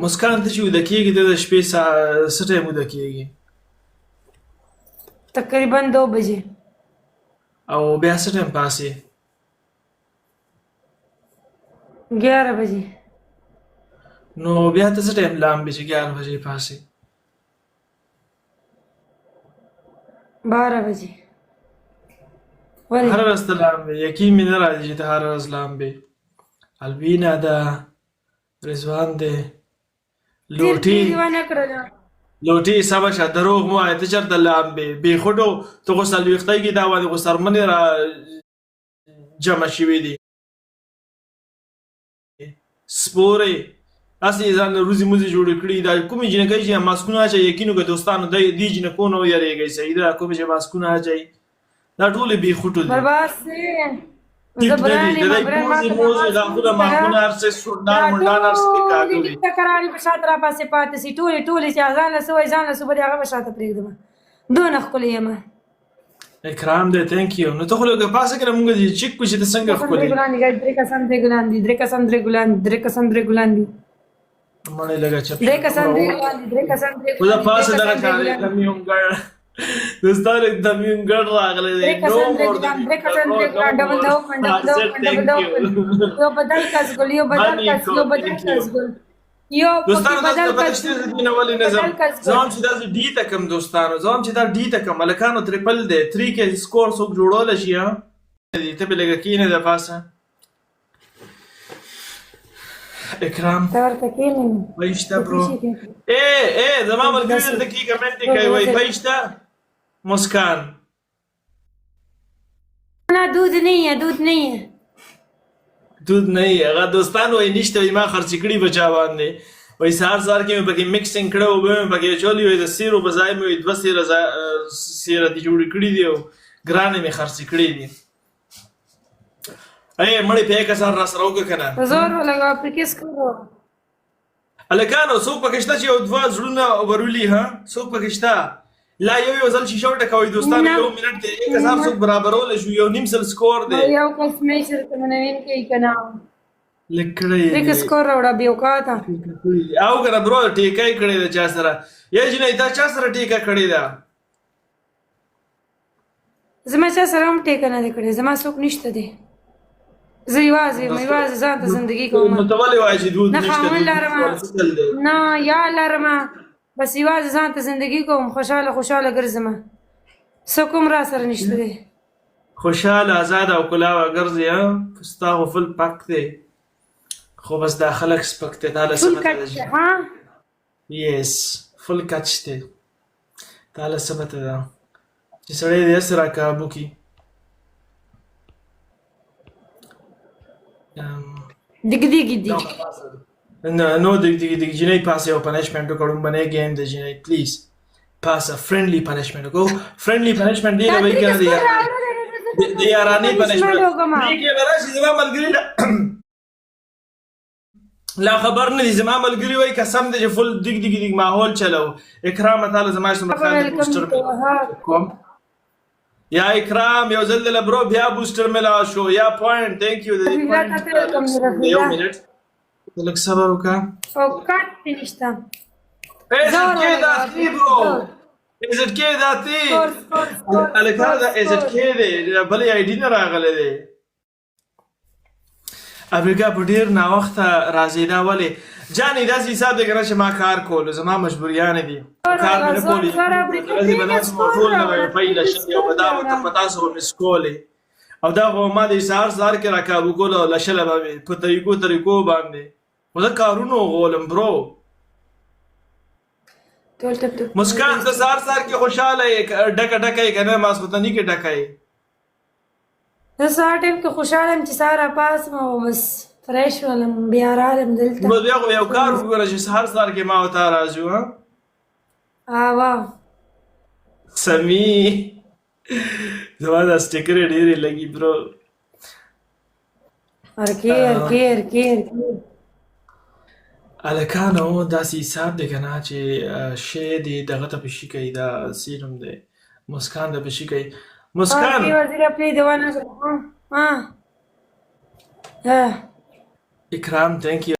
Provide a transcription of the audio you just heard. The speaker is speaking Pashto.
مسکان ته چې ویده کېږي ته د شپې څه ټایم ویده کېږي تقریبا 2 بجې او بیا څه ټایم پاسې 11 بجې نو بیا ته څه ټایم لامبې چې 11 بجې پاسې 12 بجې ولې هره ورځ ته لامبې یقین مې نه راځي چې ته هره ورځ لامبې البینا ده رضوان دی لوټي لوټي سبا شه دروغ مو آیت چرته لامبې بې خودو ته خو څلوېښتۍ کې دا باندې خو څرمنې را جمع شوي دي سپورې هسې ځان روزي موزي جوړې کړي دا کومې جینکۍ چې ماسکونه اچوي یقین وکړه دوستانو دې جینکو نه ویرېږئ صحیح ده کومې چې ماسکونه اچوي دا ټولې بې خوټو دي برباد ټیپ نه دي د دې موزې دا خو د ماسکونه هر څه سوډان منډان هر څه کې کاږي کراري په شاته را پاسې پاتې سي ټولې چې ځان له سوی ځان له سو به هغه په شاته پرېږدم دونه ښکلې یم اکرام دی تhank you نو ته خو لږ پاسه کړه مونږ دې چیک کړو چې ته څنګه ښکلې درې کسان درې ګلان دي درې کسان درې ګلان دي درې کسان درې ګلان دي مړې لږه چپ درې کسان درې ګلان دي درې کسان درې خو دا پاسه دغه کاري کمیونګړ دوستانو کمیونګړ راغلی دی نو مور درې کسان درې ګلان ډبل دو یو بدل کس ګل یو بدل کس ګل یو دوستانو تاسو په پښتو کې نه ولې نظم زم چې دا ډی تکم دوستانو زم چې دا ډی تکم ملکانو ټریپل دی 3 کې سکور څوک جوړول شي ها دې ته بلګه کینه د پاسه اکرام ورته کینې وایشته برو اے زما ملګری دلته کې کمنټ کوي وای وایشته مسکان نه دود نه دود نه هغه دوستانو وای نشته ما خرڅ کړي بچا باندې وای سهار کې مې پکې مکسینګ کړو به مې پکې چولې وای د سیرو په ځای مې 2 سیره دي جوړ کړي دي او ګرانې مې خرڅ کړي دي اے مړې په کسان را سره وګ کنه زور لگا په کیس کړو الکانو څوک پکې شته چې او دوا زړونه ورولي ها څوک پکې شته لا یو ځل شیشه ټکوي دوستانو 1 منټ دی 1000 څوک برابرول شو یو نیم سل سکور دی یو کس مې شرط منوین کې کنه لکړې یک سکور وړا به وکاته او کنه برو ټیکای کړی دا چا سره یا جنې دا چا سره ټیکا کړی دا زما چا سره هم ټیکا نه کړی زما څوک نشته دی زه یوازې ځان ته زندگی کوم نو ته ولې وایې چې دود نشته نه یا لرم بس یوازې ځان ته زندگی کوم خوشاله ګرځم څوک هم را سره نشته دی خوشاله آزاد او کلاوه ګرځي ستا خو فل پاک دی خو بس دا خلک سپک دی دا له څه مطلب دی یس فل کچ دی دا له څه مطلب ده چې سړی دې هسې راکابو کي دیګ No, the Jinai pass your punishment to Kadumbane game, the Jinai, please. Pass a friendly punishment. Go friendly punishment. They are any punishment. لا خبرنا دي زما ملګری وای قسم دې فل دیګ ماحول چلو اکرام تعالی زما سره خالد بوستر کوم یا اکرام یو ځل له برو بیا بوستر ملا شو یا پوینټ ثانک یو دې یو منټ لږ صبر وکړه او کټ نشته ازت کې دا تی الکار دا ازت کې دی بلې آی ډی نه راغله دی امریکا په ډیر نا وخت راځي دا ولې جانې داسې حساب دی کنه چې ما کار کول زما مجبوریان دي کار نه کولی راځي بناس ټول نه فایده شي او دا وته پتا سو مس کولې او دا ما د سهار کې راکابو کول لشل به په طریقو باندې ودا کارونو غولم برو مسکان ته سار کې خوشاله ډکه کنه ماسوتنی کې ډکه زه سهار ټیم کې خوشاله یم چې سهار پاسم او بس فریش ولم بیا رالم دلته نو بیا یو کار وګوره چې سهار کې ما وتا راځو ها واو سمی زما دا سټیکر ډېرې لګي برو ارکی الکانو داسې حساب دی که نه چې شی دی دغه ته پشي کوي دا سیرم دی مسکان ته پشي کوي مسکان اکرام تhank you